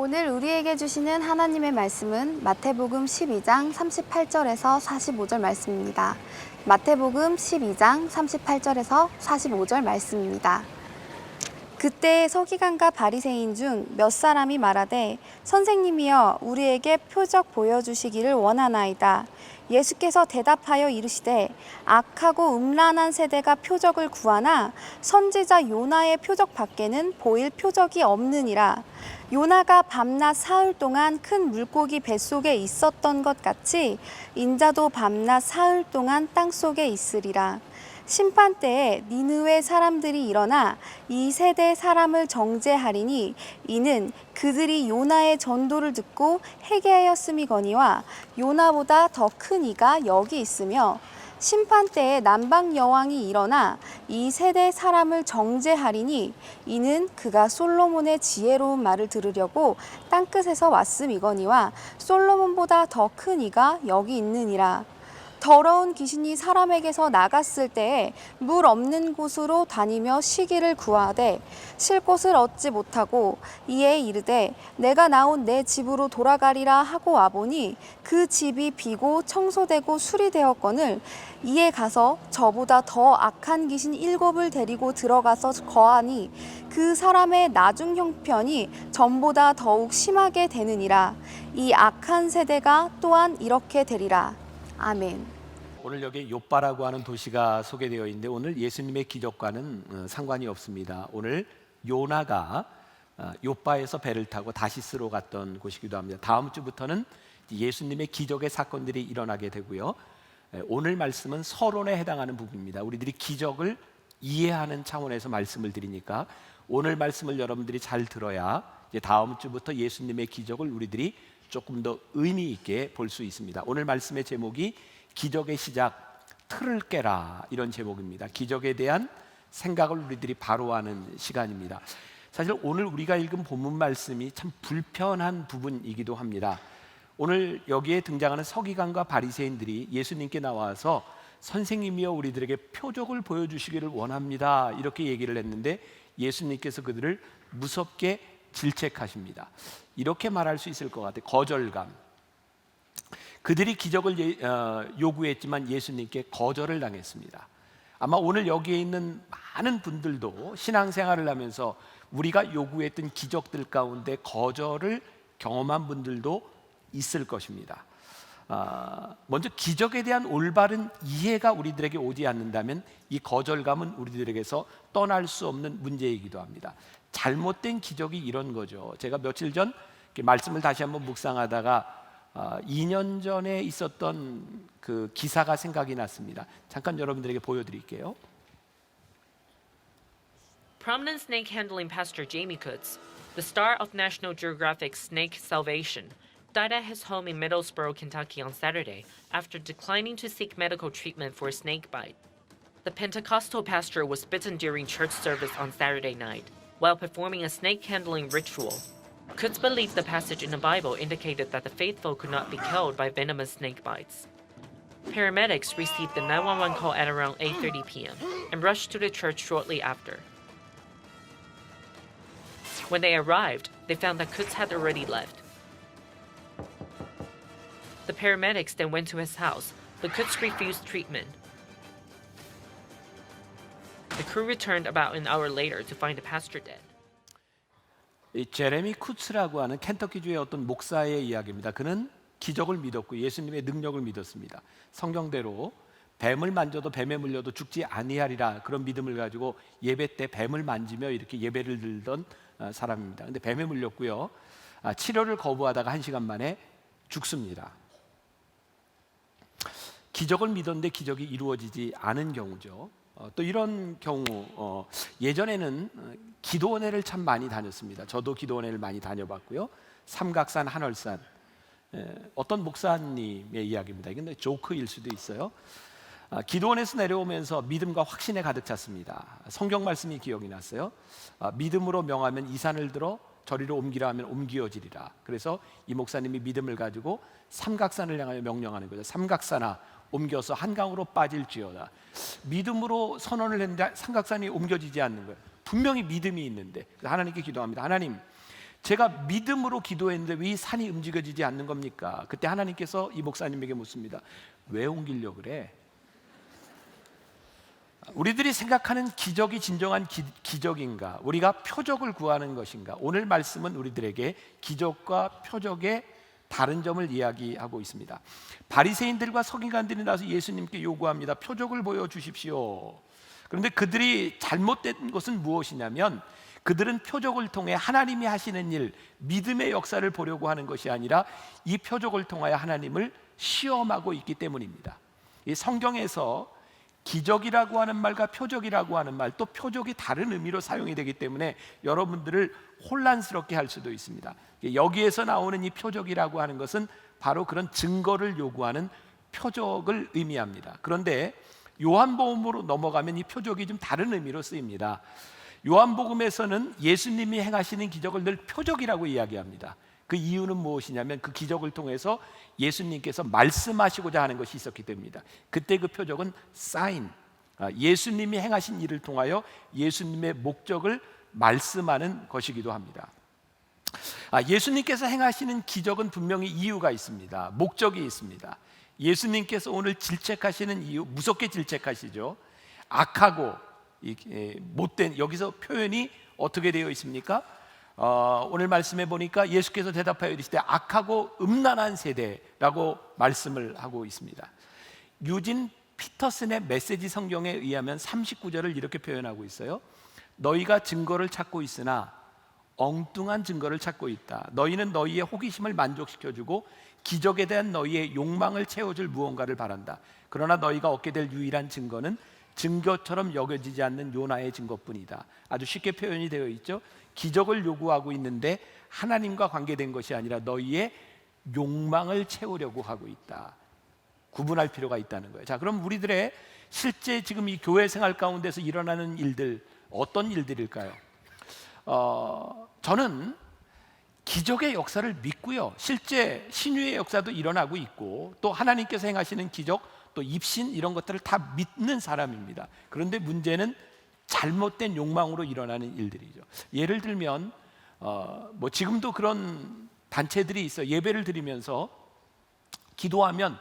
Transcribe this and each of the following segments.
오늘 우리에게 주시는 하나님의 말씀은 마태복음 12장 38절에서 45절 말씀입니다. 마태복음 12장 38절에서 45절 말씀입니다. 그때 서기관과 바리새인 중 몇 사람이 말하되 선생님이여 우리에게 표적 보여주시기를 원하나이다. 예수께서 대답하여 이르시되 악하고 음란한 세대가 표적을 구하나 선지자 요나의 표적 밖에는 보일 표적이 없느니라. 요나가 밤낮 사흘 동안 큰 물고기 뱃속에 있었던 것 같이 인자도 밤낮 사흘 동안 땅속에 있으리라. 심판 때에 니느웨 사람들이 일어나 이 세대 사람을 정죄하리니 이는 그들이 요나의 전도를 듣고 회개하였음이거니와 요나보다 더 큰 이가 여기 있으며 심판 때에 남방 여왕이 일어나 이 세대 사람을 정죄하리니 이는 그가 솔로몬의 지혜로운 말을 들으려고 땅끝에서 왔음이거니와 솔로몬보다 더 큰 이가 여기 있느니라. 더러운 귀신이 사람에게서 나갔을 때에 물 없는 곳으로 다니며 쉬기를 구하되 쉴 곳을 얻지 못하고 이에 이르되 내가 나온 내 집으로 돌아가리라 하고 와보니 그 집이 비고 청소되고 수리되었거늘 이에 가서 저보다 더 악한 귀신 7을 데리고 들어가서 거하니 그 사람의 나중 형편이 전보다 더욱 심하게 되느니라. 이 악한 세대가 또한 이렇게 되리라. 아멘. 오늘 여기 욥바라고 하는 도시가 소개되어 있는데 오늘 예수님의 기적과는 상관이 없습니다. 오늘 요나가 욥바에서 배를 타고 다시스로 갔던 곳이기도 합니다. 다음 주부터는 예수님의 기적의 사건들이 일어나게 되고요. 오늘 말씀은 서론에 해당하는 부분입니다. 우리들이 기적을 이해하는 차원에서 말씀을 드리니까 오늘 말씀을 여러분들이 잘 들어야 이제 다음 주부터 예수님의 기적을 우리들이 조금 더 의미 있게 볼 수 있습니다. 오늘 말씀의 제목이 기적의 시작, 틀을 깨라, 이런 제목입니다. 기적에 대한 생각을 우리들이 바로 하는 시간입니다. 사실 오늘 우리가 읽은 본문 말씀이 참 불편한 부분이기도 합니다. 오늘 여기에 등장하는 서기관과 바리새인들이 예수님께 나와서 선생님이여 우리들에게 표적을 보여주시기를 원합니다, 이렇게 얘기를 했는데 예수님께서 그들을 무섭게 질책하십니다. 이렇게 말할 수 있을 것 같아요. 거절감. 그들이 기적을 요구했지만 예수님께 거절을 당했습니다. 아마 오늘 여기에 있는 많은 분들도 신앙생활을 하면서 우리가 요구했던 기적들 가운데 거절을 경험한 분들도 있을 것입니다. 먼저 기적에 대한 올바른 이해가 우리들에게 오지 않는다면 이 거절감은 우리들에게서 떠날 수 없는 문제이기도 합니다. 잘못된 기적이 이런 거죠. 제가 며칠 전 말씀을 다시 한번 묵상하다가 2년 전에 있었던 그 기사가 생각이 났습니다. 잠깐 여러분들에게 보여드릴게요. Prominent snake handling pastor Jamie Kutz, the star of National Geographic's Snake Salvation, died at his home in Middlesbrough, Kentucky on Saturday after declining to seek medical treatment for a snake bite. The Pentecostal pastor was bitten during church service on Saturday night while performing a snake handling ritual. Kutz believed the passage in the Bible indicated that the faithful could not be killed by venomous snake bites. Paramedics received the 911 call at around 8:30 p.m. and rushed to the church shortly after. When they arrived, they found that Kutz had already left. The paramedics then went to his house, but Kutz refused treatment. The crew returned about an hour later to find the pastor dead. 이 제레미 쿠츠라고 하는 켄터키주의 어떤 목사의 이야기입니다. 그는 기적을 믿었고 예수님의 능력을 믿었습니다. 성경대로 뱀을 만져도 뱀에 물려도 죽지 아니하리라, 그런 믿음을 가지고 예배 때 뱀을 만지며 이렇게 예배를 드리던 사람입니다. 근데 뱀에 물렸고요. 치료를 거부하다가 1시간 만에 죽습니다. 기적을 믿었는데 기적이 이루어지지 않은 경우죠. 또 이런 경우 예전에는 기도원회를 참 많이 다녔습니다. 저도 기도원회를 많이 다녀봤고요. 삼각산, 한월산, 어떤 목사님의 이야기입니다. 이건 조크일 수도 있어요. 기도원에서 내려오면서 믿음과 확신에 가득 찼습니다. 성경 말씀이 기억이 났어요. 믿음으로 명하면 이 산을 들어 저리로 옮기라 하면 옮겨지리라. 그래서 이 목사님이 믿음을 가지고 삼각산을 향하여 명령하는 거죠. 삼각산아 옮겨서 한강으로 빠질지어다. 믿음으로 선언을 했는데 삼각산이 옮겨지지 않는 거예요. 분명히 믿음이 있는데 하나님께 기도합니다. 하나님, 제가 믿음으로 기도했는데 왜 이 산이 움직여지지 않는 겁니까? 그때 하나님께서 이 목사님에게 묻습니다. 왜 옮기려고 그래? 우리들이 생각하는 기적이 진정한 기적인가? 우리가 표적을 구하는 것인가? 오늘 말씀은 우리들에게 기적과 표적의 다른 점을 이야기하고 있습니다. 바리새인들과 서기관들이 나서 예수님께 요구합니다. 표적을 보여주십시오. 그런데 그들이 잘못된 것은 무엇이냐면 그들은 표적을 통해 하나님이 하시는 일, 믿음의 역사를 보려고 하는 것이 아니라 이 표적을 통하여 하나님을 시험하고 있기 때문입니다. 이 성경에서 기적이라고 하는 말과 표적이라고 하는 말, 또 표적이 다른 의미로 사용이 되기 때문에 여러분들을 혼란스럽게 할 수도 있습니다. 여기에서 나오는 이 표적이라고 하는 것은 바로 그런 증거를 요구하는 표적을 의미합니다. 그런데 요한복음으로 넘어가면 이 표적이 좀 다른 의미로 쓰입니다. 요한복음에서는 예수님이 행하시는 기적을 늘 표적이라고 이야기합니다. 그 이유는 무엇이냐면 그 기적을 통해서 예수님께서 말씀하시고자 하는 것이 있었기 때문입니다. 그때 그 표적은 사인, 예수님이 행하신 일을 통하여 예수님의 목적을 말씀하는 것이기도 합니다. 예수님께서 행하시는 기적은 분명히 이유가 있습니다. 목적이 있습니다. 예수님께서 오늘 질책하시는 이유, 무섭게 질책하시죠. 악하고 못된, 여기서 표현이 어떻게 되어 있습니까? 오늘 말씀해 보니까 예수께서 대답하여 이르시되 악하고 음란한 세대라고 말씀을 하고 있습니다. 유진 피터슨의 메시지 성경에 의하면 39절을 이렇게 표현하고 있어요. 너희가 증거를 찾고 있으나 엉뚱한 증거를 찾고 있다. 너희는 너희의 호기심을 만족시켜주고 기적에 대한 너희의 욕망을 채워줄 무언가를 바란다. 그러나 너희가 얻게 될 유일한 증거는 증거처럼 여겨지지 않는 요나의 증거뿐이다. 아주 쉽게 표현이 되어 있죠. 기적을 요구하고 있는데 하나님과 관계된 것이 아니라 너희의 욕망을 채우려고 하고 있다. 구분할 필요가 있다는 거예요. 자, 그럼 우리들의 실제 지금 이 교회 생활 가운데서 일어나는 일들, 어떤 일들일까요? 저는 기적의 역사를 믿고요. 실제 신유의 역사도 일어나고 있고 또 하나님께서 행하시는 기적, 또 입신 이런 것들을 다 믿는 사람입니다. 그런데 문제는 잘못된 욕망으로 일어나는 일들이죠. 예를 들면 뭐 지금도 그런 단체들이 있어요. 예배를 드리면서 기도하면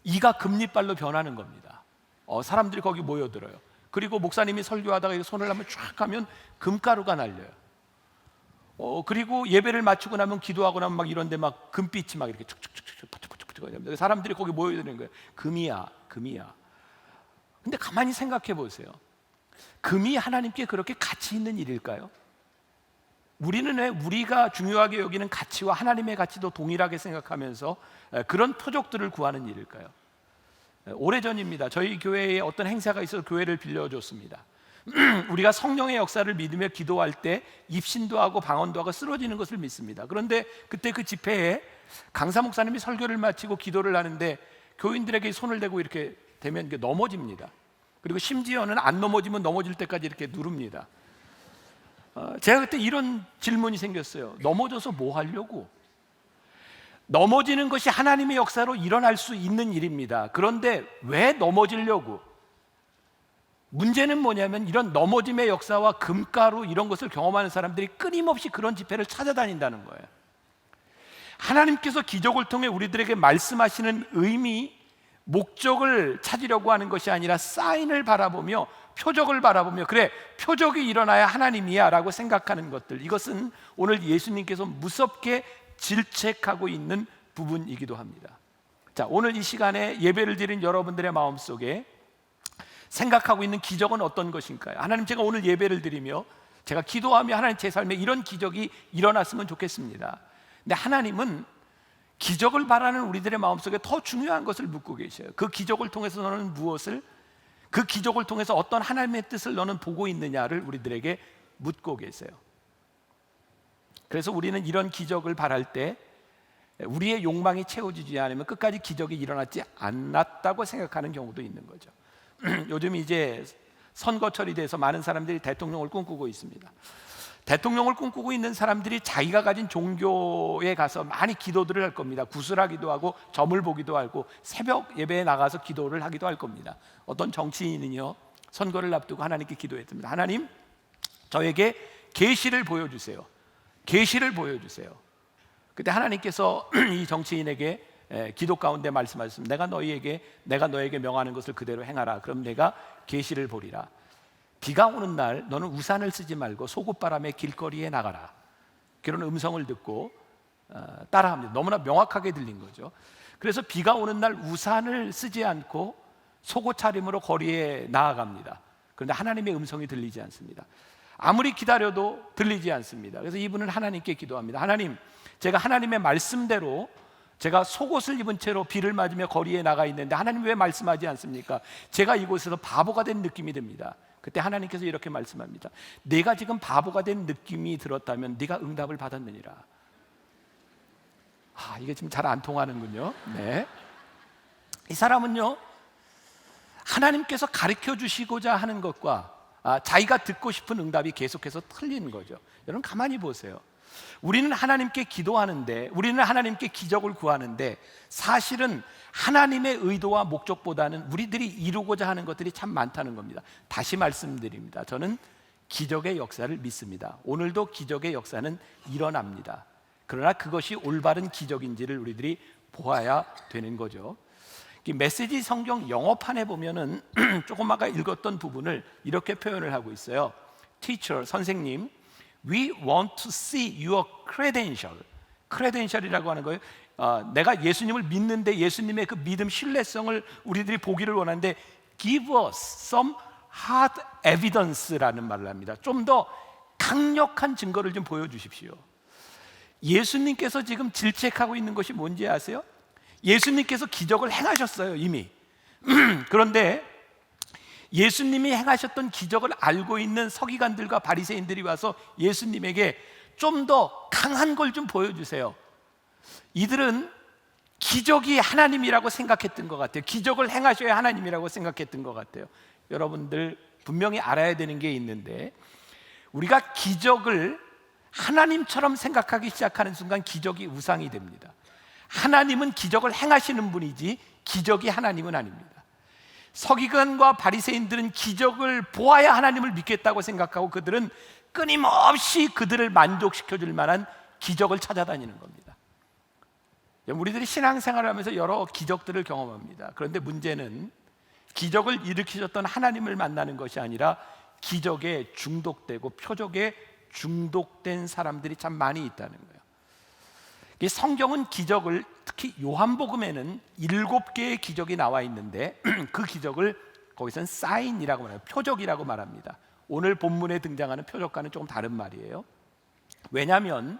이가 금리발로 변하는 겁니다. 사람들이 거기 모여들어요. 그리고 목사님이 설교하다가 손을 한번 쫙 하면 금가루가 날려요. 그리고 예배를 마치고 나면 기도하고 나면 막 이런데 막 금빛이 막 이렇게 촉촉촉촉 퍼쩍퍼쩍 사람들이 거기 모여드는 거예요. 금이야. 근데 가만히 생각해 보세요. 금이 하나님께 그렇게 가치 있는 일일까요? 우리는 왜 우리가 중요하게 여기는 가치와 하나님의 가치도 동일하게 생각하면서 그런 표적들을 구하는 일일까요? 오래전입니다. 저희 교회에 어떤 행사가 있어서 교회를 빌려줬습니다. 우리가 성령의 역사를 믿으며 기도할 때 입신도 하고 방언도 하고 쓰러지는 것을 믿습니다. 그런데 그때 그 집회에 강사 목사님이 설교를 마치고 기도를 하는데 교인들에게 손을 대고 이렇게 대면 이게 넘어집니다. 그리고 심지어는 안 넘어지면 넘어질 때까지 이렇게 누릅니다. 제가 그때 이런 질문이 생겼어요. 넘어져서 뭐 하려고? 넘어지는 것이 하나님의 역사로 일어날 수 있는 일입니다. 그런데 왜 넘어지려고? 문제는 뭐냐면 이런 넘어짐의 역사와 금가루 이런 것을 경험하는 사람들이 끊임없이 그런 집회를 찾아다닌다는 거예요. 하나님께서 기적을 통해 우리들에게 말씀하시는 의미, 목적을 찾으려고 하는 것이 아니라 사인을 바라보며 표적을 바라보며 그래 표적이 일어나야 하나님이야 라고 생각하는 것들, 이것은 오늘 예수님께서 무섭게 질책하고 있는 부분이기도 합니다. 자, 오늘 이 시간에 예배를 드린 여러분들의 마음속에 생각하고 있는 기적은 어떤 것인가요? 하나님, 제가 오늘 예배를 드리며 제가 기도하며 하나님 제 삶에 이런 기적이 일어났으면 좋겠습니다. 근데 하나님은 기적을 바라는 우리들의 마음속에 더 중요한 것을 묻고 계셔요. 그 기적을 통해서 너는 무엇을, 그 기적을 통해서 어떤 하나님의 뜻을 너는 보고 있느냐를 우리들에게 묻고 계세요. 그래서 우리는 이런 기적을 바랄 때 우리의 욕망이 채워지지 않으면 끝까지 기적이 일어나지 않았다고 생각하는 경우도 있는 거죠. 요즘 이제 선거철이 돼서 많은 사람들이 대통령을 꿈꾸고 있습니다. 대통령을 꿈꾸고 있는 사람들이 자기가 가진 종교에 가서 많이 기도들을 할 겁니다. 구슬하기도 하고 점을 보기도 하고 새벽 예배에 나가서 기도를 하기도 할 겁니다. 어떤 정치인은요, 선거를 앞두고 하나님께 기도했습니다. 하나님, 저에게 계시를 보여주세요. 계시를 보여주세요. 그때 하나님께서 이 정치인에게 기도 가운데 말씀하셨습니다. 내가 너에게 명하는 것을 그대로 행하라. 그럼 내가 계시를 보리라. 비가 오는 날 너는 우산을 쓰지 말고 소곶바람에 길거리에 나가라. 그런 음성을 듣고 따라합니다. 너무나 명확하게 들린 거죠. 그래서 비가 오는 날 우산을 쓰지 않고 속옷 차림으로 거리에 나아갑니다. 그런데 하나님의 음성이 들리지 않습니다. 아무리 기다려도 들리지 않습니다. 그래서 이분은 하나님께 기도합니다. 하나님, 제가 하나님의 말씀대로 제가 속옷을 입은 채로 비를 맞으며 거리에 나가 있는데 하나님 왜 말씀하지 않습니까? 제가 이곳에서 바보가 된 느낌이 듭니다. 그때 하나님께서 이렇게 말씀합니다. 내가 지금 바보가 된 느낌이 들었다면 네가 응답을 받았느니라. 이게 지금 잘 안 통하는군요. 네. 이 사람은요, 하나님께서 가르쳐 주시고자 하는 것과 자기가 듣고 싶은 응답이 계속해서 틀리는 거죠. 여러분 가만히 보세요. 우리는 하나님께 기도하는데, 우리는 하나님께 기적을 구하는데 사실은 하나님의 의도와 목적보다는 우리들이 이루고자 하는 것들이 참 많다는 겁니다. 다시 말씀드립니다. 저는 기적의 역사를 믿습니다. 오늘도 기적의 역사는 일어납니다. 그러나 그것이 올바른 기적인지를 우리들이 보아야 되는 거죠. 이 메시지 성경 영어판에 보면은 조금 아까 읽었던 부분을 이렇게 표현을 하고 있어요. Teacher, 선생님, we want to see your credential. credential이라고 하는 거예요. 내가 예수님을 믿는데 예수님의 그 믿음 신뢰성을 우리들이 보기를 원하는데 give us some hard evidence라는 말을 합니다. 좀 더 강력한 증거를 좀 보여주십시오. 예수님께서 지금 질책하고 있는 것이 뭔지 아세요? 예수님께서 기적을 행하셨어요, 이미. 그런데 예수님이 행하셨던 기적을 알고 있는 서기관들과 바리새인들이 와서 예수님에게 좀 더 강한 걸 좀 보여주세요. 이들은 기적이 하나님이라고 생각했던 것 같아요. 기적을 행하셔야 하나님이라고 생각했던 것 같아요. 여러분들 분명히 알아야 되는 게 있는데, 우리가 기적을 하나님처럼 생각하기 시작하는 순간 기적이 우상이 됩니다. 하나님은 기적을 행하시는 분이지 기적이 하나님은 아닙니다. 서기관과 바리새인들은 기적을 보아야 하나님을 믿겠다고 생각하고 그들은 끊임없이 그들을 만족시켜줄 만한 기적을 찾아다니는 겁니다. 우리들이 신앙생활을 하면서 여러 기적들을 경험합니다. 그런데 문제는 기적을 일으키셨던 하나님을 만나는 것이 아니라 기적에 중독되고 표적에 중독된 사람들이 참 많이 있다는 거예요. 이 성경은 기적을, 특히 요한복음에는 7개의 기적이 나와 있는데 그 기적을 거기서는 사인이라고 말해요. 표적이라고 말합니다. 오늘 본문에 등장하는 표적과는 조금 다른 말이에요. 왜냐하면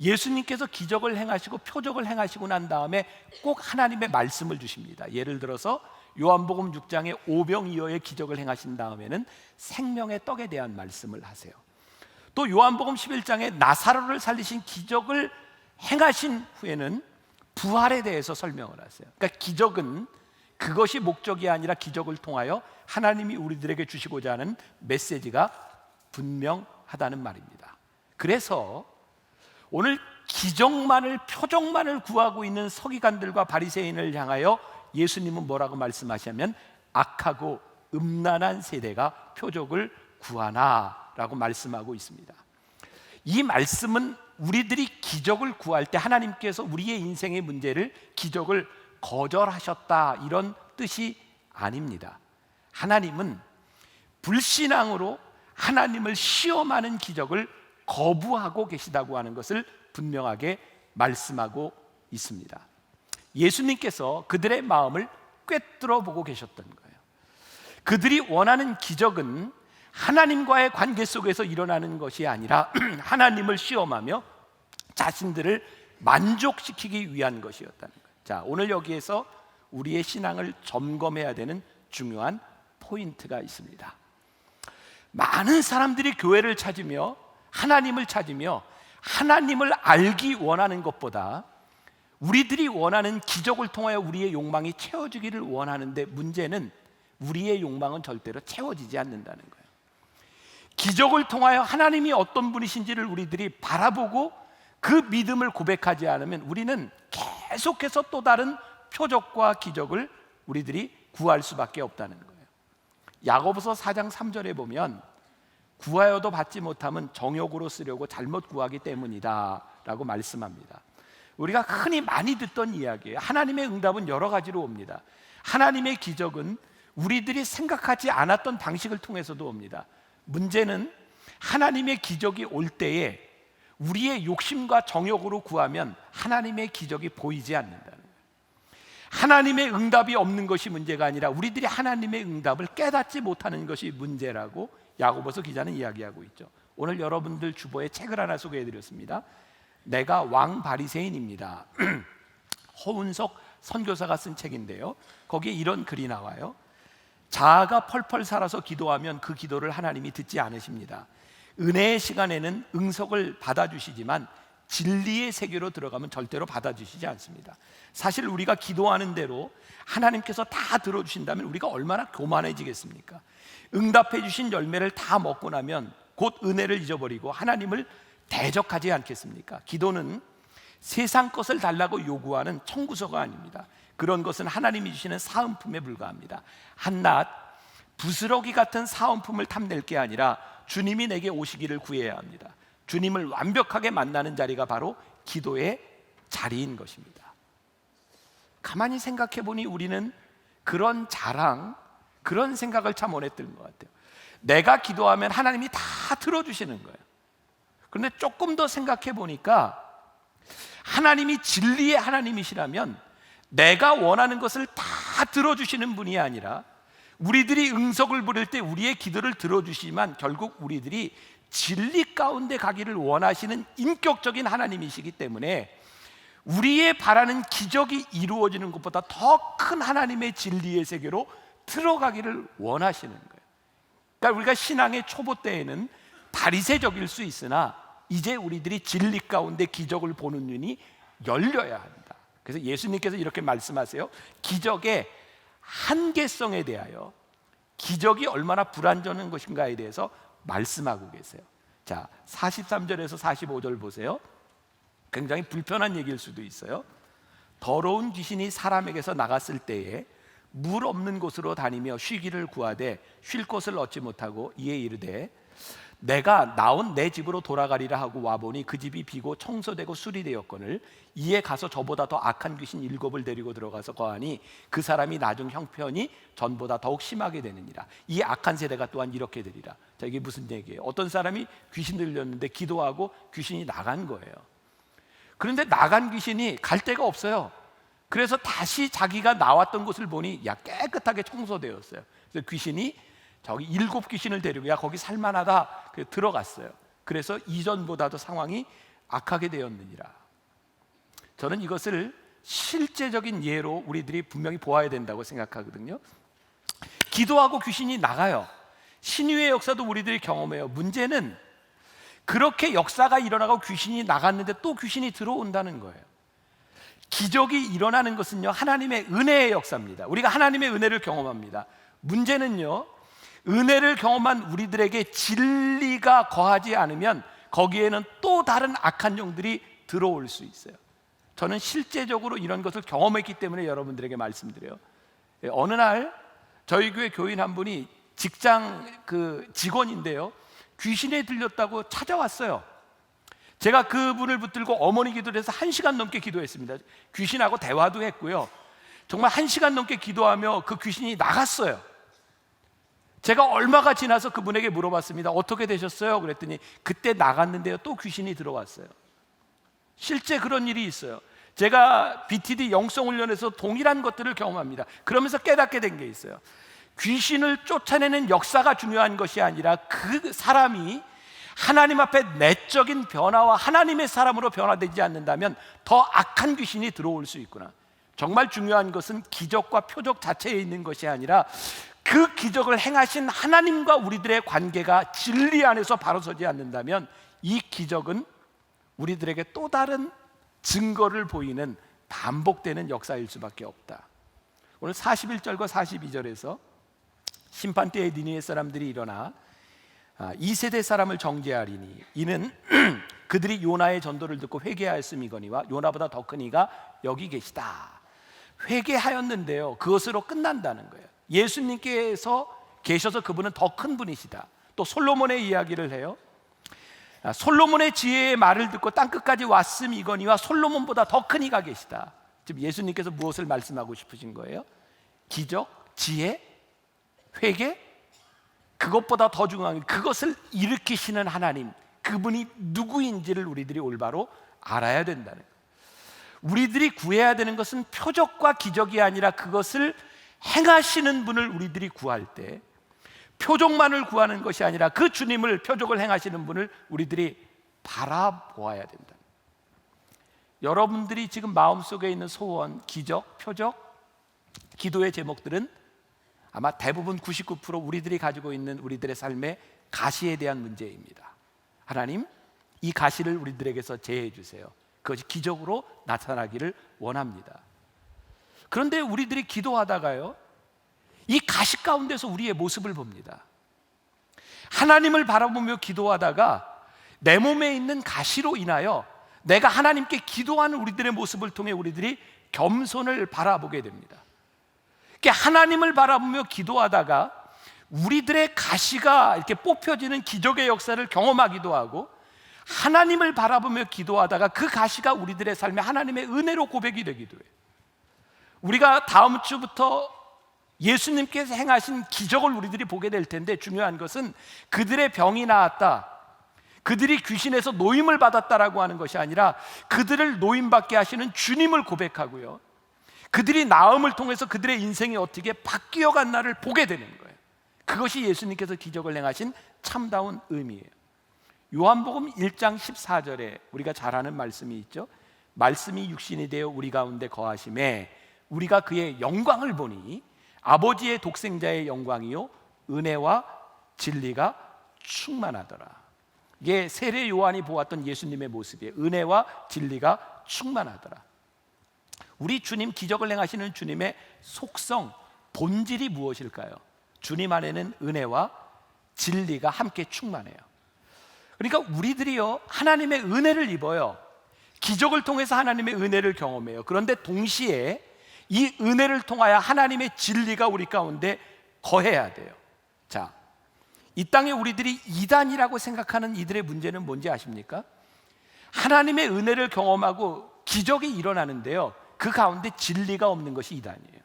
예수님께서 기적을 행하시고 표적을 행하시고 난 다음에 꼭 하나님의 말씀을 주십니다. 예를 들어서 요한복음 6장에 오병이어의 기적을 행하신 다음에는 생명의 떡에 대한 말씀을 하세요. 또 요한복음 11장에 나사로를 살리신 기적을 행하신 후에는 부활에 대해서 설명을 하세요. 그러니까 기적은 그것이 목적이 아니라 기적을 통하여 하나님이 우리들에게 주시고자 하는 메시지가 분명하다는 말입니다. 그래서 오늘 기적만을, 표적만을 구하고 있는 서기관들과 바리새인을 향하여 예수님은 뭐라고 말씀하시냐면 악하고 음란한 세대가 표적을 구하나라고 말씀하고 있습니다. 이 말씀은 우리들이 기적을 구할 때 하나님께서 우리의 인생의 문제를, 기적을 거절하셨다 이런 뜻이 아닙니다. 하나님은 불신앙으로 하나님을 시험하는 기적을 거부하고 계시다고 하는 것을 분명하게 말씀하고 있습니다. 예수님께서 그들의 마음을 꿰뚫어 보고 계셨던 거예요. 그들이 원하는 기적은 하나님과의 관계 속에서 일어나는 것이 아니라 하나님을 시험하며 자신들을 만족시키기 위한 것이었다는 거예요. 자, 오늘 여기에서 우리의 신앙을 점검해야 되는 중요한 포인트가 있습니다. 많은 사람들이 교회를 찾으며 하나님을 찾으며 하나님을 알기 원하는 것보다 우리들이 원하는 기적을 통하여 우리의 욕망이 채워지기를 원하는데, 문제는 우리의 욕망은 절대로 채워지지 않는다는 거예요. 기적을 통하여 하나님이 어떤 분이신지를 우리들이 바라보고 그 믿음을 고백하지 않으면 우리는 계속해서 또 다른 표적과 기적을 우리들이 구할 수밖에 없다는 거예요. 야고보서 4장 3절에 보면 구하여도 받지 못하면 정욕으로 쓰려고 잘못 구하기 때문이다 라고 말씀합니다. 우리가 흔히 많이 듣던 이야기예요. 하나님의 응답은 여러 가지로 옵니다. 하나님의 기적은 우리들이 생각하지 않았던 방식을 통해서도 옵니다. 문제는 하나님의 기적이 올 때에 우리의 욕심과 정욕으로 구하면 하나님의 기적이 보이지 않는다는 거예요. 하나님의 응답이 없는 것이 문제가 아니라 우리들이 하나님의 응답을 깨닫지 못하는 것이 문제라고 야고보서 기자는 이야기하고 있죠. 오늘 여러분들 주보에 책을 하나 소개해드렸습니다. 내가 왕 바리새인입니다. 허운석 선교사가 쓴 책인데요, 거기에 이런 글이 나와요. 자아가 펄펄 살아서 기도하면 그 기도를 하나님이 듣지 않으십니다. 은혜의 시간에는 응석을 받아주시지만 진리의 세계로 들어가면 절대로 받아주시지 않습니다. 사실 우리가 기도하는 대로 하나님께서 다 들어주신다면 우리가 얼마나 교만해지겠습니까? 응답해 주신 열매를 다 먹고 나면 곧 은혜를 잊어버리고 하나님을 대적하지 않겠습니까? 기도는 세상 것을 달라고 요구하는 청구서가 아닙니다. 그런 것은 하나님이 주시는 사은품에 불과합니다. 한낱 부스러기 같은 사은품을 탐낼 게 아니라 주님이 내게 오시기를 구해야 합니다. 주님을 완벽하게 만나는 자리가 바로 기도의 자리인 것입니다. 가만히 생각해 보니 우리는 그런 자랑, 그런 생각을 참 원했던 것 같아요. 내가 기도하면 하나님이 다 들어주시는 거예요. 그런데 조금 더 생각해 보니까 하나님이 진리의 하나님이시라면 내가 원하는 것을 다 들어주시는 분이 아니라 우리들이 응석을 부릴 때 우리의 기도를 들어주시지만 결국 우리들이 진리 가운데 가기를 원하시는 인격적인 하나님이시기 때문에 우리의 바라는 기적이 이루어지는 것보다 더 큰 하나님의 진리의 세계로 들어가기를 원하시는 거예요. 그러니까 우리가 신앙의 초보 때에는 바리새적일 수 있으나 이제 우리들이 진리 가운데 기적을 보는 눈이 열려야 한다. 그래서 예수님께서 이렇게 말씀하세요. 기적의 한계성에 대하여, 기적이 얼마나 불완전한 것인가에 대해서 말씀하고 계세요. 자, 43절에서 45절 보세요. 굉장히 불편한 얘기일 수도 있어요. 더러운 귀신이 사람에게서 나갔을 때에 물 없는 곳으로 다니며 쉬기를 구하되 쉴 곳을 얻지 못하고 이에 이르되 내가 나온 내 집으로 돌아가리라 하고 와보니 그 집이 비고 청소되고 수리되었거늘 이에 가서 저보다 더 악한 귀신 7을 데리고 들어가서 거하니 그 사람이 나중 형편이 전보다 더욱 심하게 되느니라. 이 악한 세대가 또한 이렇게 되리라. 자, 이게 무슨 얘기예요? 어떤 사람이 귀신 들렸는데 기도하고 귀신이 나간 거예요. 그런데 나간 귀신이 갈 데가 없어요. 그래서 다시 자기가 나왔던 곳을 보니 깨끗하게 청소되었어요. 그래서 귀신이 저기 7 귀신을 데리고 거기 살만하다 들어갔어요. 그래서 이전보다도 상황이 악하게 되었느니라. 저는 이것을 실제적인 예로 우리들이 분명히 보아야 된다고 생각하거든요. 기도하고 귀신이 나가요. 신유의 역사도 우리들이 경험해요. 문제는 그렇게 역사가 일어나고 귀신이 나갔는데 또 귀신이 들어온다는 거예요. 기적이 일어나는 것은요, 하나님의 은혜의 역사입니다. 우리가 하나님의 은혜를 경험합니다. 문제는요, 은혜를 경험한 우리들에게 진리가 거하지 않으면 거기에는 또 다른 악한 영들이 들어올 수 있어요. 저는 실제적으로 이런 것을 경험했기 때문에 여러분들에게 말씀드려요. 어느 날 저희 교회 교인 한 분이 직장 직원인데요, 귀신에 들렸다고 찾아왔어요. 제가 그분을 붙들고 어머니 기도를 해서 1시간 넘게 기도했습니다. 귀신하고 대화도 했고요. 정말 1시간 넘게 기도하며 그 귀신이 나갔어요. 제가 얼마가 지나서 그분에게 물어봤습니다. 어떻게 되셨어요? 그랬더니 그때 나갔는데요, 또 귀신이 들어왔어요. 실제 그런 일이 있어요. 제가 BTD 영성훈련에서 동일한 것들을 경험합니다. 그러면서 깨닫게 된 게 있어요. 귀신을 쫓아내는 역사가 중요한 것이 아니라 그 사람이 하나님 앞에 내적인 변화와 하나님의 사람으로 변화되지 않는다면 더 악한 귀신이 들어올 수 있구나. 정말 중요한 것은 기적과 표적 자체에 있는 것이 아니라 그 기적을 행하신 하나님과 우리들의 관계가 진리 안에서 바로 서지 않는다면 이 기적은 우리들에게 또 다른 증거를 보이는 반복되는 역사일 수밖에 없다. 오늘 41절과 42절에서 심판 때에 니느웨 사람들이 일어나 2세대 사람을 정죄하리니 이는 그들이 요나의 전도를 듣고 회개하였음이거니와 요나보다 더 큰 이가 여기 계시다. 회개하였는데요, 그것으로 끝난다는 거예요. 예수님께서 계셔서 그분은 더 큰 분이시다, 또 솔로몬의 이야기를 해요. 솔로몬의 지혜의 말을 듣고 땅끝까지 왔음이거니와 솔로몬보다 더 큰 이가 계시다. 지금 예수님께서 무엇을 말씀하고 싶으신 거예요? 기적, 지혜, 회개? 그것보다 더 중요한 그것을 일으키시는 하나님, 그분이 누구인지를 우리들이 올바로 알아야 된다는 거예요. 우리들이 구해야 되는 것은 표적과 기적이 아니라 그것을 행하시는 분을 우리들이 구할 때, 표적만을 구하는 것이 아니라 그 주님을, 표적을 행하시는 분을 우리들이 바라보아야 된다. 여러분들이 지금 마음속에 있는 소원, 기적, 표적, 기도의 제목들은 아마 대부분 99% 우리들이 가지고 있는 우리들의 삶의 가시에 대한 문제입니다. 하나님, 이 가시를 우리들에게서 제해해 주세요. 그것이 기적으로 나타나기를 원합니다. 그런데 우리들이 기도하다가요, 이 가시 가운데서 우리의 모습을 봅니다. 하나님을 바라보며 기도하다가 내 몸에 있는 가시로 인하여 내가 하나님께 기도하는 우리들의 모습을 통해 우리들이 겸손을 바라보게 됩니다. 하나님을 바라보며 기도하다가 우리들의 가시가 이렇게 뽑혀지는 기적의 역사를 경험하기도 하고, 하나님을 바라보며 기도하다가 그 가시가 우리들의 삶에 하나님의 은혜로 고백이 되기도 해요. 우리가 다음 주부터 예수님께서 행하신 기적을 우리들이 보게 될 텐데, 중요한 것은 그들의 병이 나았다, 그들이 귀신에서 노임을 받았다라고 하는 것이 아니라 그들을 노임받게 하시는 주님을 고백하고요, 그들이 나음을 통해서 그들의 인생이 어떻게 바뀌어 갔나를 보게 되는 거예요. 그것이 예수님께서 기적을 행하신 참다운 의미예요. 요한복음 1장 14절에 우리가 잘 아는 말씀이 있죠. 말씀이 육신이 되어 우리 가운데 거하심에 우리가 그의 영광을 보니 아버지의 독생자의 영광이요 은혜와 진리가 충만하더라. 이게 세례 요한이 보았던 예수님의 모습이에요. 은혜와 진리가 충만하더라. 우리 주님, 기적을 행하시는 주님의 속성, 본질이 무엇일까요? 주님 안에는 은혜와 진리가 함께 충만해요. 그러니까 우리들이요, 하나님의 은혜를 입어요. 기적을 통해서 하나님의 은혜를 경험해요. 그런데 동시에 이 은혜를 통하여 하나님의 진리가 우리 가운데 거해야 돼요. 자, 이 땅에 우리들이 이단이라고 생각하는 이들의 문제는 뭔지 아십니까? 하나님의 은혜를 경험하고 기적이 일어나는데요, 그 가운데 진리가 없는 것이 이단이에요.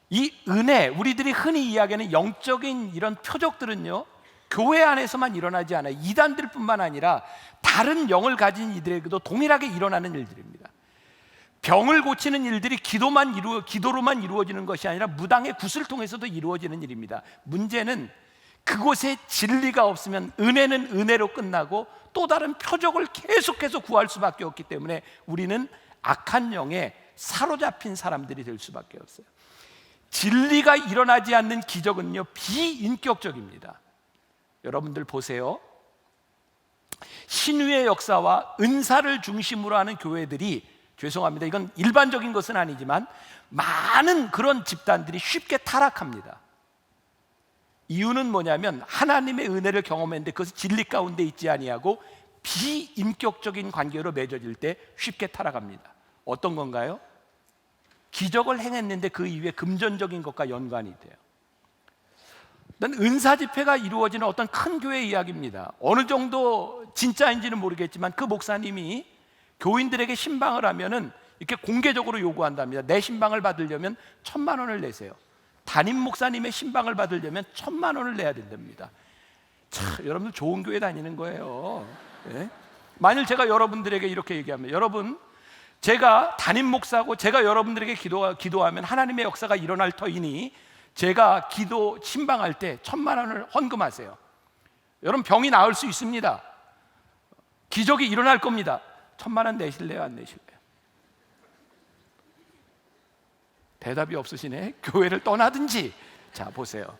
이 은혜, 우리들이 흔히 이야기하는 영적인 이런 표적들은요, 교회 안에서만 일어나지 않아요. 이단들뿐만 아니라 다른 영을 가진 이들에게도 동일하게 일어나는 일들입니다. 병을 고치는 일들이 기도로만 이루어지는 것이 아니라 무당의 굿을 통해서도 이루어지는 일입니다. 문제는 그곳에 진리가 없으면 은혜는 은혜로 끝나고 또 다른 표적을 계속해서 구할 수밖에 없기 때문에 우리는 악한 영에 사로잡힌 사람들이 될 수밖에 없어요. 진리가 일어나지 않는 기적은요, 비인격적입니다. 여러분들 보세요. 신유의 역사와 은사를 중심으로 하는 교회들이, 죄송합니다, 이건 일반적인 것은 아니지만 많은 그런 집단들이 쉽게 타락합니다. 이유는 뭐냐면 하나님의 은혜를 경험했는데 그것이 진리 가운데 있지 아니하고 비인격적인 관계로 맺어질 때 쉽게 타락합니다. 어떤 건가요? 기적을 행했는데 그 이후에 금전적인 것과 연관이 돼요. 은사 집회가 이루어지는 어떤 큰 교회의 이야기입니다. 어느 정도 진짜인지는 모르겠지만 그 목사님이 교인들에게 신방을 하면은 이렇게 공개적으로 요구한답니다. 내 신방을 받으려면 1,000만 원을 내세요. 담임 목사님의 신방을 받으려면 1,000만 원을 내야 된답니다. 참, 여러분들 좋은 교회 다니는 거예요. 네? 만일 제가 여러분들에게 이렇게 얘기하면, 여러분, 제가 담임 목사고 제가 여러분들에게 기도하면 하나님의 역사가 일어날 터이니 제가 신방할 때 1,000만 원을 헌금하세요. 여러분, 병이 나을 수 있습니다. 기적이 일어날 겁니다. 1,000만 원 내실래요, 안 내실래요? 대답이 없으시네. 교회를 떠나든지. 자, 보세요.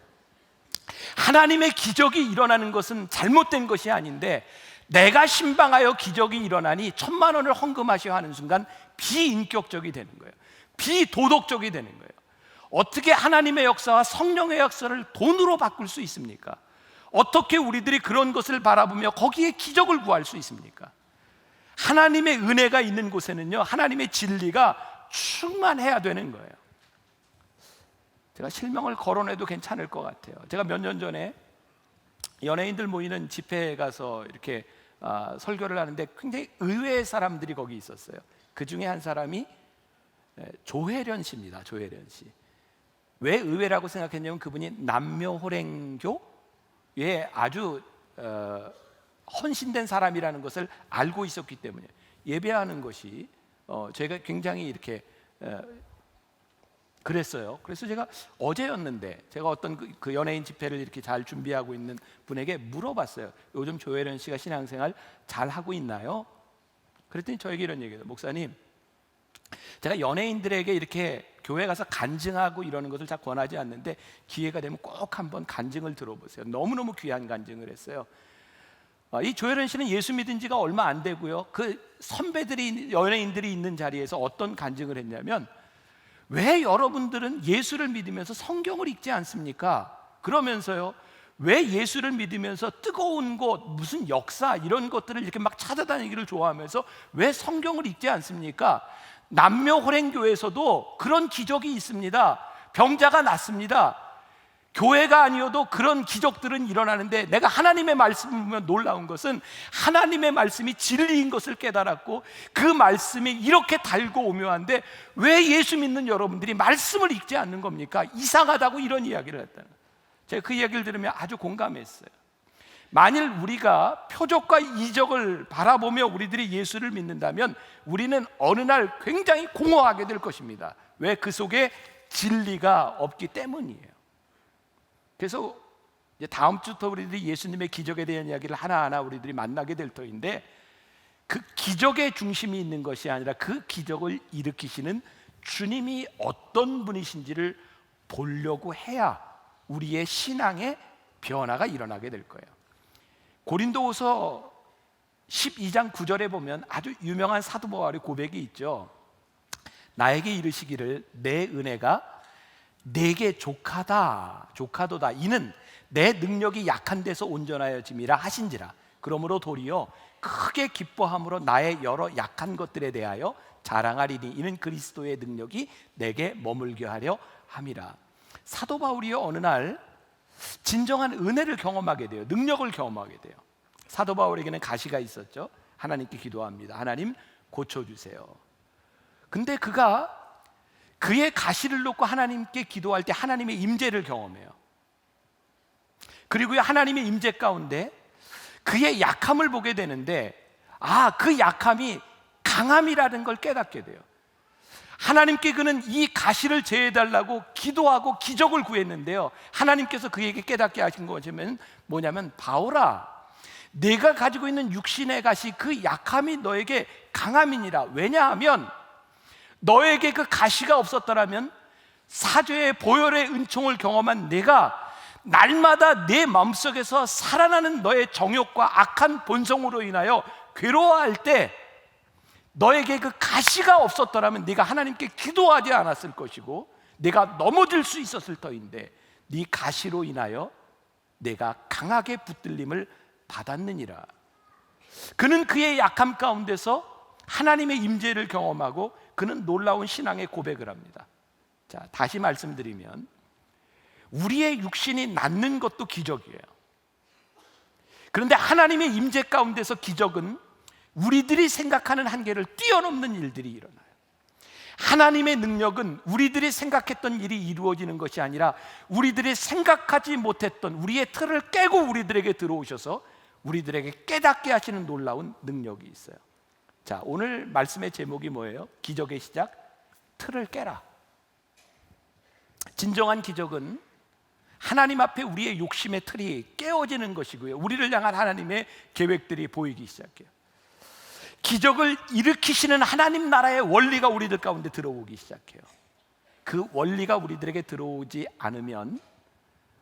하나님의 기적이 일어나는 것은 잘못된 것이 아닌데, 내가 신방하여 기적이 일어나니 1,000만 원을 헌금하셔야 하는 순간 비인격적이 되는 거예요. 비도덕적이 되는 거예요. 어떻게 하나님의 역사와 성령의 역사를 돈으로 바꿀 수 있습니까? 어떻게 우리들이 그런 것을 바라보며 거기에 기적을 구할 수 있습니까? 하나님의 은혜가 있는 곳에는요, 하나님의 진리가 충만해야 되는 거예요. 제가 실명을 거론해도 괜찮을 것 같아요. 제가 몇 년 전에 연예인들 모이는 집회에 가서 이렇게 설교를 하는데 굉장히 의외의 사람들이 거기 있었어요. 그 중에 한 사람이 조혜련 씨입니다. 조혜련 씨. 왜 의외라고 생각했냐면 그분이 남묘호랭교에 아주 헌신된 사람이라는 것을 알고 있었기 때문에 예배하는 것이 제가 굉장히 이렇게 그랬어요. 그래서 제가 어제였는데 제가 어떤 그 연예인 집회를 이렇게 잘 준비하고 있는 분에게 물어봤어요. 요즘 조혜련 씨가 신앙생활 잘 하고 있나요? 그랬더니 저에게 이런 얘기예요. 목사님, 제가 연예인들에게 이렇게 교회 가서 간증하고 이러는 것을 잘 권하지 않는데 기회가 되면 꼭 한번 간증을 들어보세요. 너무너무 귀한 간증을 했어요. 이 조혜련 씨는 예수 믿은 지가 얼마 안 되고요. 그 선배들이, 연예인들이 있는 자리에서 어떤 간증을 했냐면, 왜 여러분들은 예수를 믿으면서 성경을 읽지 않습니까? 그러면서요, 왜 예수를 믿으면서 뜨거운 곳, 무슨 역사 이런 것들을 이렇게 막 찾아다니기를 좋아하면서 왜 성경을 읽지 않습니까? 남묘호랭교에서도 그런 기적이 있습니다. 병자가 낫습니다. 교회가 아니어도 그런 기적들은 일어나는데, 내가 하나님의 말씀을 보면 놀라운 것은 하나님의 말씀이 진리인 것을 깨달았고, 그 말씀이 이렇게 달고 오묘한데 왜 예수 믿는 여러분들이 말씀을 읽지 않는 겁니까? 이상하다고 이런 이야기를 했다는 거예요. 제가 그 이야기를 들으면 아주 공감했어요. 만일 우리가 표적과 이적을 바라보며 우리들이 예수를 믿는다면 우리는 어느 날 굉장히 공허하게 될 것입니다. 왜? 그 속에 진리가 없기 때문이에요. 그래서 이제 다음 주부터 우리들이 예수님의 기적에 대한 이야기를 하나하나 우리들이 만나게 될 터인데, 그 기적의 중심이 있는 것이 아니라 그 기적을 일으키시는 주님이 어떤 분이신지를 보려고 해야 우리의 신앙의 변화가 일어나게 될 거예요. 고린도후서 12장 9절에 보면 아주 유명한 사도 바울의 고백이 있죠. 나에게 이르시기를 내 은혜가 내게 조카도다. 이는 내 능력이 약한 데서 온전하여짐이라 하신지라. 그러므로 도리어 크게 기뻐함으로 나의 여러 약한 것들에 대하여 자랑하리니 이는 그리스도의 능력이 내게 머물게 하려 함이라. 사도 바울이요, 어느 날 진정한 은혜를 경험하게 돼요. 능력을 경험하게 돼요. 사도 바울에게는 가시가 있었죠. 하나님께 기도합니다. 하나님 고쳐주세요. 근데 그가 그의 가시를 놓고 하나님께 기도할 때 하나님의 임재를 경험해요. 그리고 하나님의 임재 가운데 그의 약함을 보게 되는데, 그 약함이 강함이라는 걸 깨닫게 돼요. 하나님께 그는 이 가시를 제해달라고 기도하고 기적을 구했는데요, 하나님께서 그에게 깨닫게 하신 것은 뭐냐면, 바울아, 내가 가지고 있는 육신의 가시, 그 약함이 너에게 강함이니라. 왜냐하면 너에게 그 가시가 없었더라면 사죄의 보혈의 은총을 경험한 내가 날마다 내 마음속에서 살아나는 너의 정욕과 악한 본성으로 인하여 괴로워할 때, 너에게 그 가시가 없었더라면 네가 하나님께 기도하지 않았을 것이고 내가 넘어질 수 있었을 터인데, 네 가시로 인하여 내가 강하게 붙들림을 받았느니라. 그는 그의 약함 가운데서 하나님의 임재를 경험하고 그는 놀라운 신앙의 고백을 합니다. 자, 다시 말씀드리면 우리의 육신이 낫는 것도 기적이에요. 그런데 하나님의 임재 가운데서 기적은 우리들이 생각하는 한계를 뛰어넘는 일들이 일어나요. 하나님의 능력은 우리들이 생각했던 일이 이루어지는 것이 아니라 우리들이 생각하지 못했던 우리의 틀을 깨고 우리들에게 들어오셔서 우리들에게 깨닫게 하시는 놀라운 능력이 있어요. 자, 오늘 말씀의 제목이 뭐예요? 기적의 시작, 틀을 깨라. 진정한 기적은 하나님 앞에 우리의 욕심의 틀이 깨어지는 것이고요, 우리를 향한 하나님의 계획들이 보이기 시작해요. 기적을 일으키시는 하나님 나라의 원리가 우리들 가운데 들어오기 시작해요. 그 원리가 우리들에게 들어오지 않으면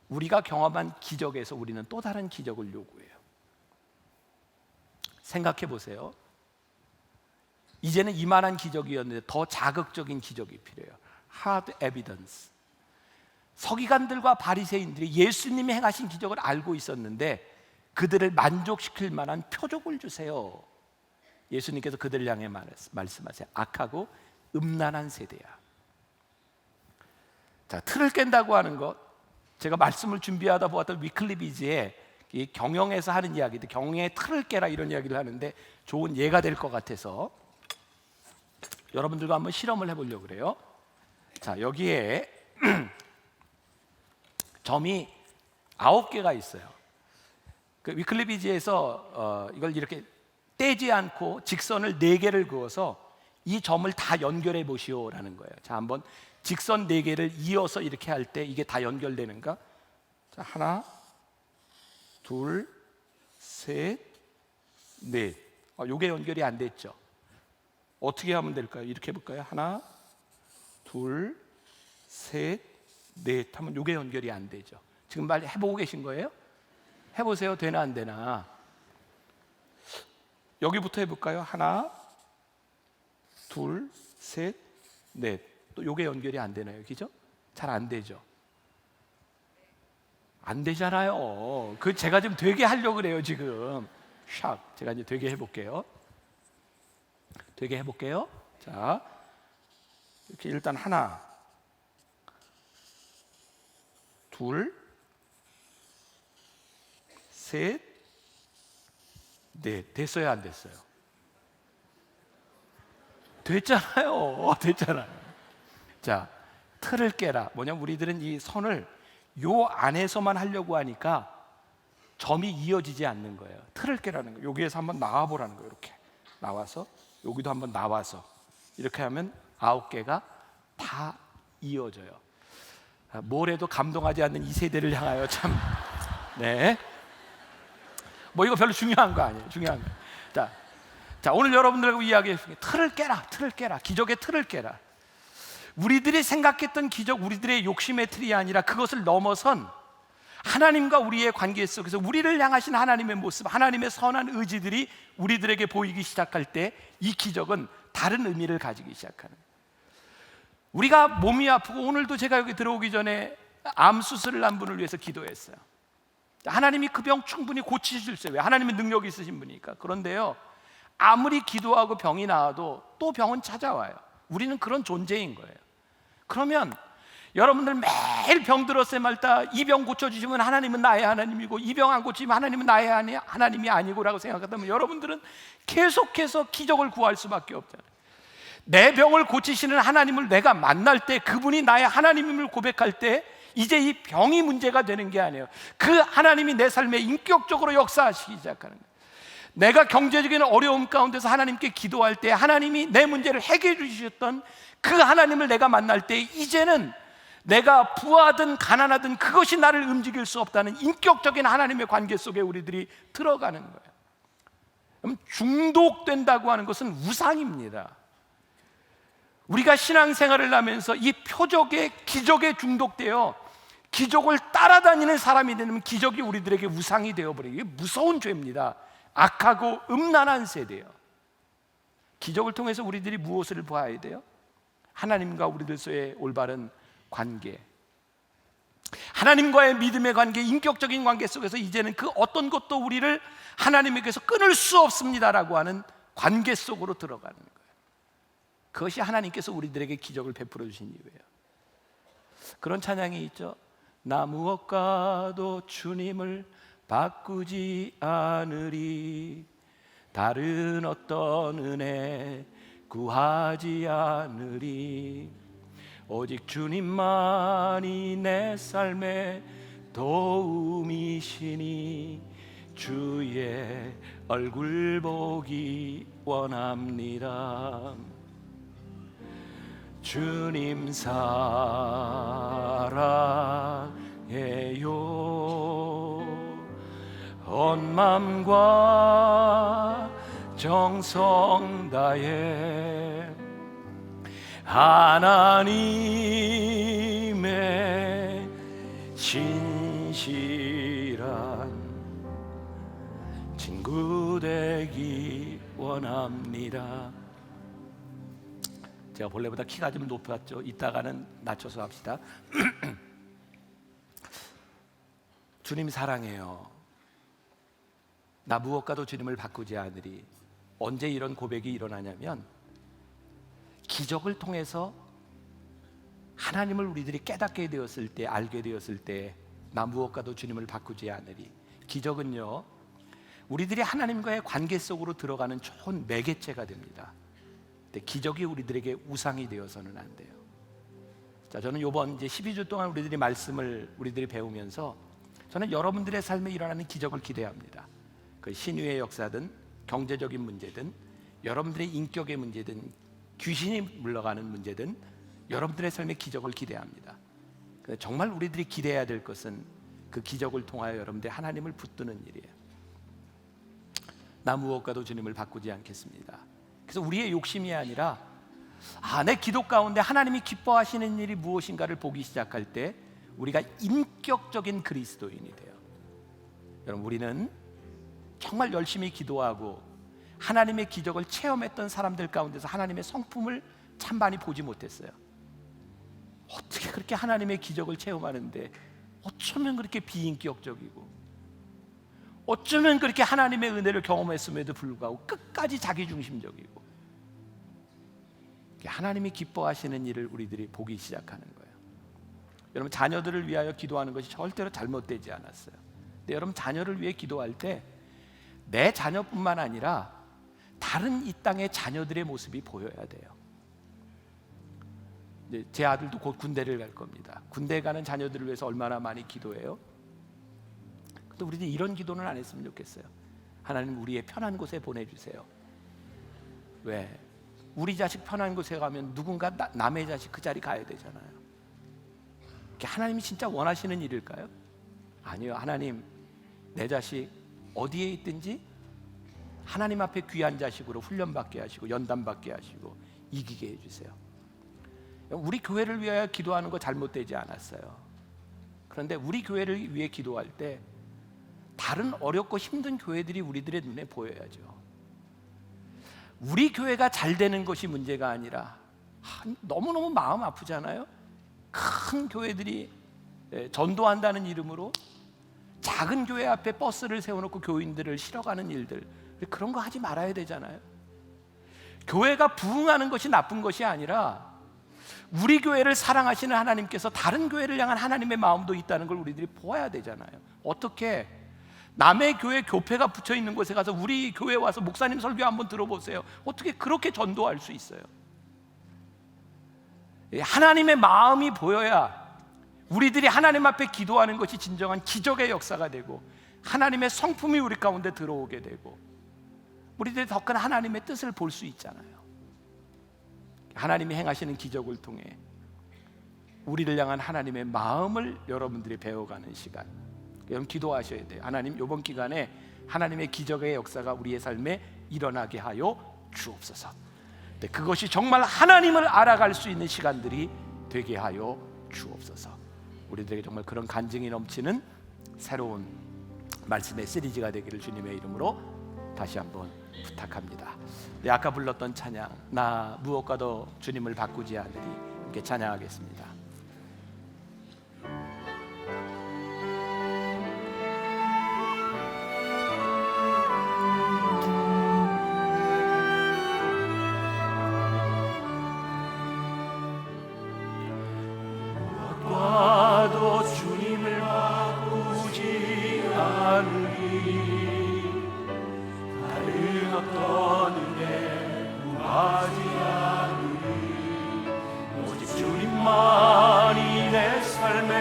우리가 경험한 기적에서 우리는 또 다른 기적을 요구해요. 생각해 보세요. 이제는 이만한 기적이었는데 더 자극적인 기적이 필요해요. Hard evidence. 서기관들과 바리새인들이 예수님이 행하신 기적을 알고 있었는데 그들을 만족시킬 만한 표적을 주세요. 예수님께서 그들을 향해 말씀하세요. 악하고 음란한 세대야. 자, 틀을 깬다고 하는 것, 제가 말씀을 준비하다 보았던 위클리비즈의 이 경영에서 하는 이야기들, 경영의 틀을 깨라 이런 이야기를 하는데 좋은 예가 될 것 같아서 여러분들과 한번 실험을 해보려고 그래요. 자, 여기에 점이 9개가 있어요. 그 위클리비지에서 이걸 이렇게 떼지 않고 직선을 4개를 그어서 이 점을 다 연결해 보시오라는 거예요. 자, 한번 직선 4개를 이어서 이렇게 할 때 이게 다 연결되는가? 자, 하나, 둘, 셋, 넷. 요게 연결이 안 됐죠. 어떻게 하면 될까요? 이렇게 해볼까요? 하나, 둘, 셋, 넷 하면 요게 연결이 안 되죠. 지금 빨리 해보고 계신 거예요? 해보세요. 되나 안 되나? 여기부터 해볼까요? 하나, 둘, 셋, 넷. 또 요게 연결이 안 되나요? 그죠? 잘 안 되죠. 안 되잖아요. 그 제가 좀 되게 하려고 그래요 지금. 샥. 제가 이제 되게 해볼게요. 되게 해볼게요. 자, 이렇게 일단 하나, 둘, 셋, 넷. 됐어요, 안 됐어요? 됐잖아요. 됐잖아요. 자, 틀을 깨라. 뭐냐면 우리들은 이 선을 요 안에서만 하려고 하니까 점이 이어지지 않는 거예요. 틀을 깨라는 거예요. 여기에서 한번 나와 보라는 거예요. 이렇게 나와서 여기도 한번 나와서 이렇게 하면 9개가 다 이어져요. 뭘 해도 감동하지 않는 이 세대를 향하여 참, 네. 뭐 이거 별로 중요한 거 아니에요. 중요한 거. 자, 오늘 여러분들하고 이야기해 주신 게 틀을 깨라, 틀을 깨라, 기적의 틀을 깨라. 우리들이 생각했던 기적, 우리들의 욕심의 틀이 아니라 그것을 넘어선 하나님과 우리의 관계 속에서 우리를 향하신 하나님의 모습, 하나님의 선한 의지들이 우리들에게 보이기 시작할 때 이 기적은 다른 의미를 가지기 시작하는 거예요. 우리가 몸이 아프고, 오늘도 제가 여기 들어오기 전에 암 수술을 한 분을 위해서 기도했어요. 하나님이 그 병 충분히 고치실 수 있어요. 왜? 하나님의 능력이 있으신 분이니까. 그런데요, 아무리 기도하고 병이 나와도 또 병은 찾아와요. 우리는 그런 존재인 거예요. 그러면 여러분들 매일 병 들었을 말다 이 병 고쳐주시면 하나님은 나의 하나님이고, 이 병 안 고치면 하나님은 나의 하나님이 아니고라고 생각한다면 여러분들은 계속해서 기적을 구할 수밖에 없잖아요. 내 병을 고치시는 하나님을 내가 만날 때, 그분이 나의 하나님임을 고백할 때 이제 이 병이 문제가 되는 게 아니에요. 그 하나님이 내 삶에 인격적으로 역사하시기 시작하는 거예요. 내가 경제적인 어려움 가운데서 하나님께 기도할 때 하나님이 내 문제를 해결해 주셨던 그 하나님을 내가 만날 때 이제는 내가 부하든 가난하든 그것이 나를 움직일 수 없다는 인격적인 하나님의 관계 속에 우리들이 들어가는 거예요. 그럼 중독된다고 하는 것은 우상입니다. 우리가 신앙생활을 하면서 이 표적의 기적에 중독되어 기적을 따라다니는 사람이 되면 기적이 우리들에게 우상이 되어버려요. 이게 무서운 죄입니다. 악하고 음란한 세대예요. 기적을 통해서 우리들이 무엇을 봐야 돼요? 하나님과 우리들 사이의 올바른 관계, 하나님과의 믿음의 관계, 인격적인 관계 속에서 이제는 그 어떤 것도 우리를 하나님에게서 끊을 수 없습니다라고 하는 관계 속으로 들어가는 거예요. 그것이 하나님께서 우리들에게 기적을 베풀어 주신 이유예요. 그런 찬양이 있죠. 나 무엇과도 주님을 바꾸지 않으리, 다른 어떤 은혜 구하지 않으리, 오직 주님만이 내 삶의 도움이시니 주의 얼굴 보기 원합니다. 주님 사랑해요, 온 맘과 정성 다해 하나님의 진실한 친구 되기 원합니다. 제가 본래보다 키가 좀 높았죠. 이따가는 낮춰서 합시다. 주님 사랑해요, 나 무엇과도 주님을 바꾸지 않으리. 언제 이런 고백이 일어나냐면 기적을 통해서 하나님을 우리들이 깨닫게 되었을 때, 알게 되었을 때, 나 무엇과도 주님을 바꾸지 않으리. 기적은요, 우리들이 하나님과의 관계 속으로 들어가는 좋은 매개체가 됩니다. 근데 기적이 우리들에게 우상이 되어서는 안 돼요. 자, 저는 이번 이제 12주 동안 우리들이 말씀을 우리들이 배우면서 저는 여러분들의 삶에 일어나는 기적을 기대합니다. 그 신유의 역사든 경제적인 문제든 여러분들의 인격의 문제든 귀신이 물러가는 문제든 여러분들의 삶의 기적을 기대합니다. 정말 우리들이 기대해야 될 것은 그 기적을 통하여 여러분들이 하나님을 붙드는 일이에요. 나 무엇과도 주님을 바꾸지 않겠습니다. 그래서 우리의 욕심이 아니라 내 기도 가운데 하나님이 기뻐하시는 일이 무엇인가를 보기 시작할 때 우리가 인격적인 그리스도인이 돼요. 여러분, 우리는 정말 열심히 기도하고 하나님의 기적을 체험했던 사람들 가운데서 하나님의 성품을 참 많이 보지 못했어요. 어떻게 그렇게 하나님의 기적을 체험하는데 어쩌면 그렇게 비인격적이고 어쩌면 그렇게 하나님의 은혜를 경험했음에도 불구하고 끝까지 자기중심적이고, 하나님이 기뻐하시는 일을 우리들이 보기 시작하는 거예요. 여러분, 자녀들을 위하여 기도하는 것이 절대로 잘못되지 않았어요. 근데 여러분, 자녀를 위해 기도할 때 내 자녀뿐만 아니라 다른 이 땅의 자녀들의 모습이 보여야 돼요. 이제 제 아들도 곧 군대를 갈 겁니다. 군대 가는 자녀들을 위해서 얼마나 많이 기도해요? 근데 우리는 이런 기도는 안 했으면 좋겠어요. 하나님, 우리의 편한 곳에 보내주세요. 왜? 우리 자식 편한 곳에 가면 누군가 남의 자식 그 자리 가야 되잖아요. 하나님이 진짜 원하시는 일일까요? 아니요. 하나님, 내 자식 어디에 있든지 하나님 앞에 귀한 자식으로 훈련받게 하시고 연단받게 하시고 이기게 해주세요. 우리 교회를 위하여 기도하는 거 잘못되지 않았어요. 그런데 우리 교회를 위해 기도할 때 다른 어렵고 힘든 교회들이 우리들의 눈에 보여야죠. 우리 교회가 잘 되는 것이 문제가 아니라 너무너무 마음 아프잖아요. 큰 교회들이 전도한다는 이름으로 작은 교회 앞에 버스를 세워놓고 교인들을 실어가는 일들, 그런 거 하지 말아야 되잖아요. 교회가 부흥하는 것이 나쁜 것이 아니라 우리 교회를 사랑하시는 하나님께서 다른 교회를 향한 하나님의 마음도 있다는 걸 우리들이 보아야 되잖아요. 어떻게 남의 교회 교패가 붙여 있는 곳에 가서 우리 교회 와서 목사님 설교 한번 들어보세요. 어떻게 그렇게 전도할 수 있어요? 하나님의 마음이 보여야 우리들이 하나님 앞에 기도하는 것이 진정한 기적의 역사가 되고 하나님의 성품이 우리 가운데 들어오게 되고 우리들이 더 큰 하나님의 뜻을 볼 수 있잖아요. 하나님이 행하시는 기적을 통해 우리를 향한 하나님의 마음을 여러분들이 배워가는 시간, 여러분 기도하셔야 돼요. 하나님, 이번 기간에 하나님의 기적의 역사가 우리의 삶에 일어나게 하여 주옵소서. 그것이 정말 하나님을 알아갈 수 있는 시간들이 되게 하여 주옵소서. 우리들에게 정말 그런 간증이 넘치는 새로운 말씀의 시리즈가 되기를 주님의 이름으로 다시 한번 부탁합니다. 아까 불렀던 찬양, 나 무엇과도 주님을 바꾸지 않으리, 함께 찬양하겠습니다. 무엇과도 주님을 바꾸지 않으리, 다른 어떤 은혜 구하지 않으리. 오직 주님만이 내 삶의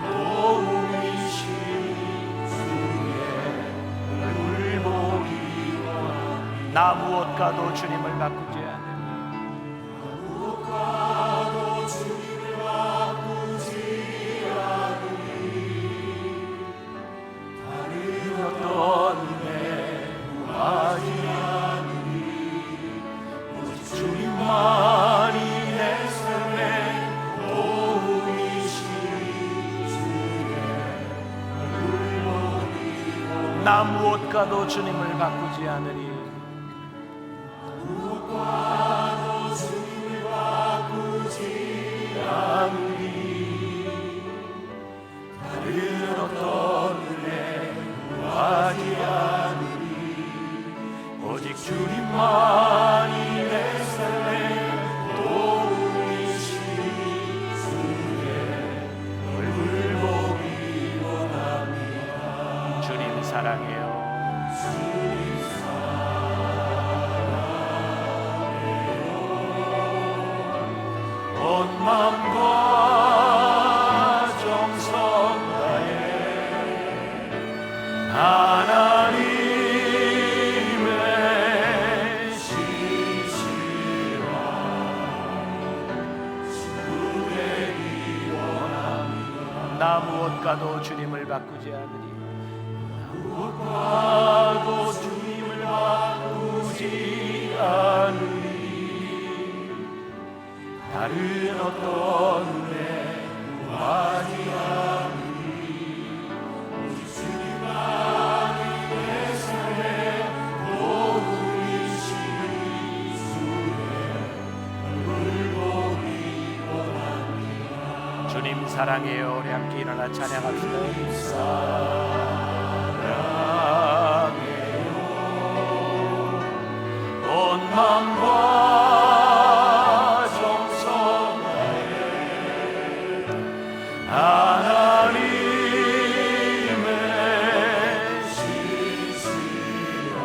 도움이시, 주의 얼굴 보기 원하니. 나 무엇과도 주님을 바꾸지 않으리, 무엇과도 주님을 바꾸지 않으리, 다른 어떤 은혜 구하지 않으리. 오직 주님만이 내 삶의 도움이시, 주의 얼굴 보기 원하니. 나 무엇과도 주님을 바꾸지 않으리, 무엇과도 주님을 바꾸지 않으리, 다른 어떤 은혜 구하지 않으리. 오직 주님만이 내 삶의 도움이시, 주의 얼굴 보기 원합니다. 주님 사랑해요. 온 마음과 정성 다해 하나님의 신실한 주되기 원합니다. 나 무엇과도 주님을 바꾸지 않으리. 무엇과도 주님을 바꾸지 않으리. 다른 어떤 은혜 구하지 않으리. 오직 주님만이 내 삶의 도움이시니 주의 얼굴 보기 원합니다. 주님 사랑해요. 우리 함께 일어나 찬양합시다. 사랑해요. 온 마음과 정성 다해 하나님의 신실한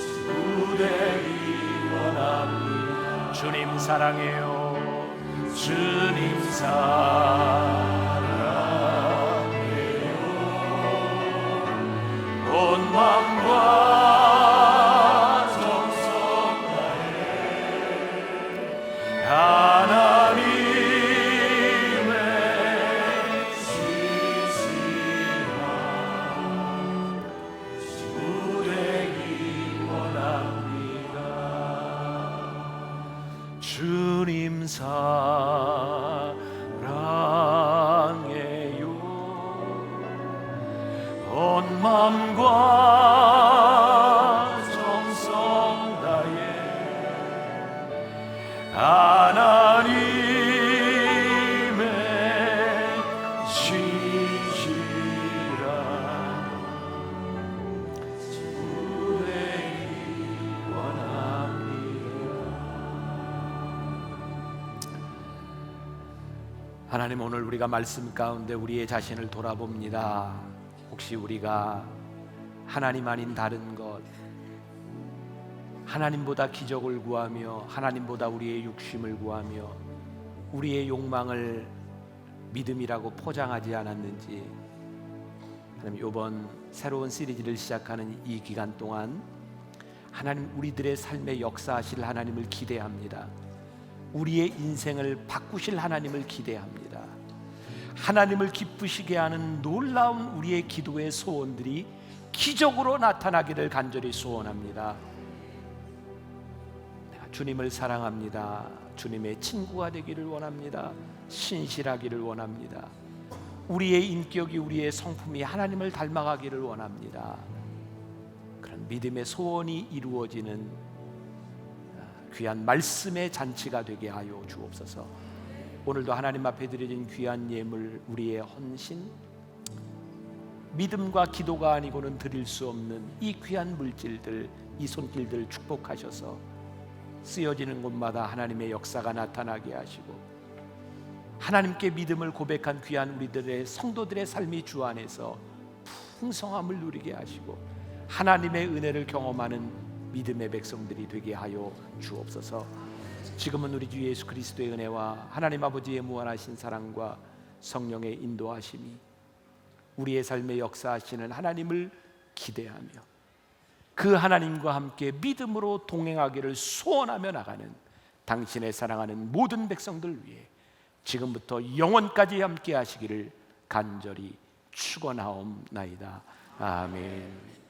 주되기 원합니다. 주님 사랑해요. 주님 사랑해요. 온 마음과 정성 다해 하나님의 신실한 주되기 원합니다. 주님 사랑해요. 온 마음과 정성 다해 하나님의 신실한 주되기 원합니다. 하나님, 오늘 우리가 말씀 가운데 우리의 자신을 돌아봅니다. 혹시 우리가 하나님 아닌 다른 것, 하나님보다 기적을 구하며 하나님보다 우리의 욕심을 구하며 우리의 욕망을 믿음이라고 포장하지 않았는지, 하나님 이번 새로운 시리즈를 시작하는 이 기간 동안 하나님 우리들의 삶에 역사하실 하나님을 기대합니다. 우리의 인생을 바꾸실 하나님을 기대합니다. 하나님을 기쁘시게 하는 놀라운 우리의 기도의 소원들이 기적으로 나타나기를 간절히 소원합니다. 내가 주님을 사랑합니다. 주님의 친구가 되기를 원합니다. 신실하기를 원합니다. 우리의 인격이, 우리의 성품이 하나님을 닮아가기를 원합니다. 그런 믿음의 소원이 이루어지는 귀한 말씀의 잔치가 되게 하여 주옵소서. 오늘도 하나님 앞에 드려진 귀한 예물, 우리의 헌신, 믿음과 기도가 아니고는 드릴 수 없는 이 귀한 물질들, 이 손길들 축복하셔서 쓰여지는 곳마다 하나님의 역사가 나타나게 하시고, 하나님께 믿음을 고백한 귀한 우리들의 성도들의 삶이 주 안에서 풍성함을 누리게 하시고 하나님의 은혜를 경험하는 믿음의 백성들이 되게 하여 주옵소서. 지금은 우리 주 예수 그리스도의 은혜와 하나님 아버지의 무한하신 사랑과 성령의 인도하심이 우리의 삶에 역사하시는 하나님을 기대하며 그 하나님과 함께 믿음으로 동행하기를 소원하며 나가는 당신의 사랑하는 모든 백성들 위해 지금부터 영원까지 함께 하시기를 간절히 축원하옵나이다. 아멘.